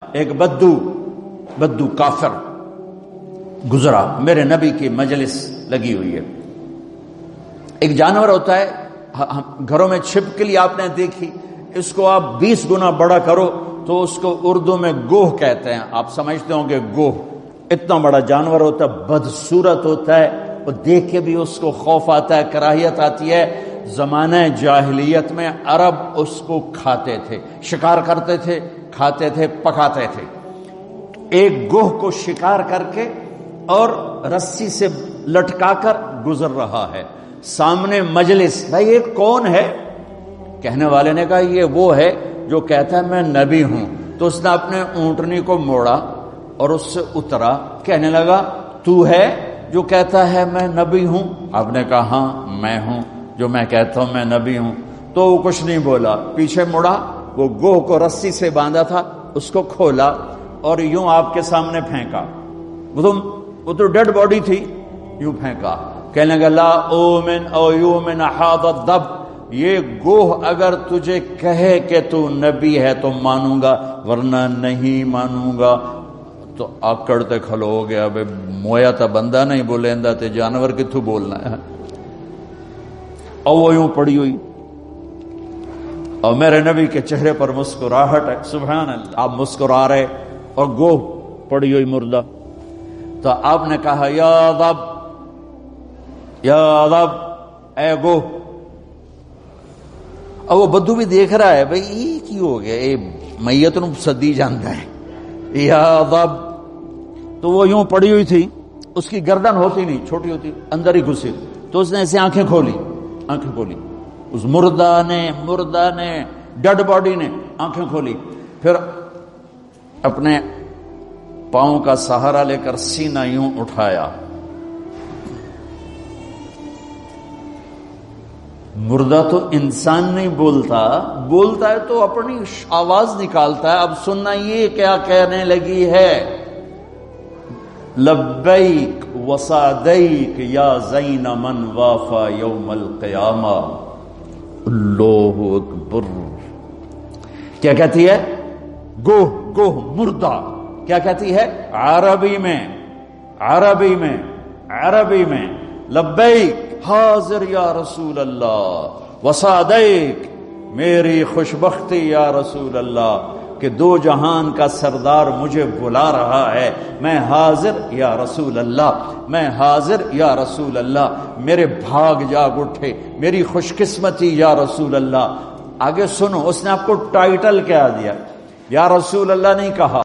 ایک بدو کافر گزرا، میرے نبی کی مجلس لگی ہوئی ہے۔ ایک جانور ہوتا ہے گھروں میں چھپکلی، آپ نے دیکھی، اس کو آپ 20 گنا بڑا کرو تو اس کو اردو میں گوہ کہتے ہیں، آپ سمجھتے ہوں گے گوہ۔ اتنا بڑا جانور ہوتا ہے، بدصورت ہوتا ہے، اور دیکھ کے بھی اس کو خوف آتا ہے، کراہیت آتی ہے۔ زمانہ جاہلیت میں عرب اس کو کھاتے تھے، شکار کرتے تھے، کھاتے تھے، پکاتے تھے۔ ایک گوہ کو شکار کر کے اور رسی سے لٹکا کر گزر رہا ہے، سامنے مجلس، بھائی یہ کون ہے؟ کہنے والے نے کہا یہ وہ ہے جو کہتا ہے میں نبی ہوں۔ تو اس نے اپنے اونٹنی کو موڑا اور اس سے اترا، کہنے لگا تو ہے جو کہتا ہے میں نبی ہوں؟ آپ نے کہا ہاں میں ہوں جو میں کہتا ہوں میں نبی ہوں۔ تو وہ کچھ نہیں بولا، پیچھے مڑا، وہ گوہ کو رسی سے باندھا تھا اس کو کھولا اور یوں آپ کے سامنے پھینکا۔ وہ تو ڈیڈ باڈی تھی، یوں پھینکا، کہنے لگا لا اومن او یومن حاض الدب، یہ گوہ اگر تجھے کہے کہ تو نبی ہے تو مانوں گا، ورنہ نہیں مانوں گا۔ تو آکڑ تے کھلو ہو گیا، بے مویا تا بندہ نہیں بولیندا تے جانور کتھوں بولنا ہے۔ اور وہ یوں پڑی ہوئی، اور میرے نبی کے چہرے پر مسکراہٹ ہے، سبحان اللہ، آپ مسکرا رہے اور گوہ پڑی ہوئی مردہ۔ تو آپ نے کہا یا رب یا رب، اے گوہ۔ اور وہ بدو بھی دیکھ رہا ہے، بھئی یہ کی ہو گیا، اے میت نو سدی جانتا ہے، یا رب۔ تو وہ یوں پڑی ہوئی تھی، اس کی گردن ہوتی نہیں، چھوٹی ہوتی، اندر ہی گھسی، تو اس نے ایسے آنکھیں کھولی، اس مردہ نے ڈیڈ باڈی نے آنکھیں کھولی، پھر اپنے پاؤں کا سہارا لے کر سینہ یوں اٹھایا۔ مردہ تو انسان نہیں بولتا ہے تو اپنی آواز نکالتا ہے۔ اب سننا یہ کیا کہنے لگی ہے، لبیک وسعدیک یا زین من وافا یوم القیامہ۔ اللہ اکبر، کیا کہتی ہے؟ گوہ مردہ کیا کہتی ہے؟ عربی میں لبیک حاضر یا رسول اللہ، وسعدیک میری خوشبختی یا رسول اللہ کہ دو جہان کا سردار مجھے بلا رہا ہے، میں حاضر یا رسول اللہ، میں حاضر یا رسول اللہ، میرے بھاگ جاگ اٹھے، میری خوش قسمتی یا رسول اللہ۔ آگے سنو، اس نے آپ کو ٹائٹل کیا دیا؟ یا رسول اللہ نہیں کہا،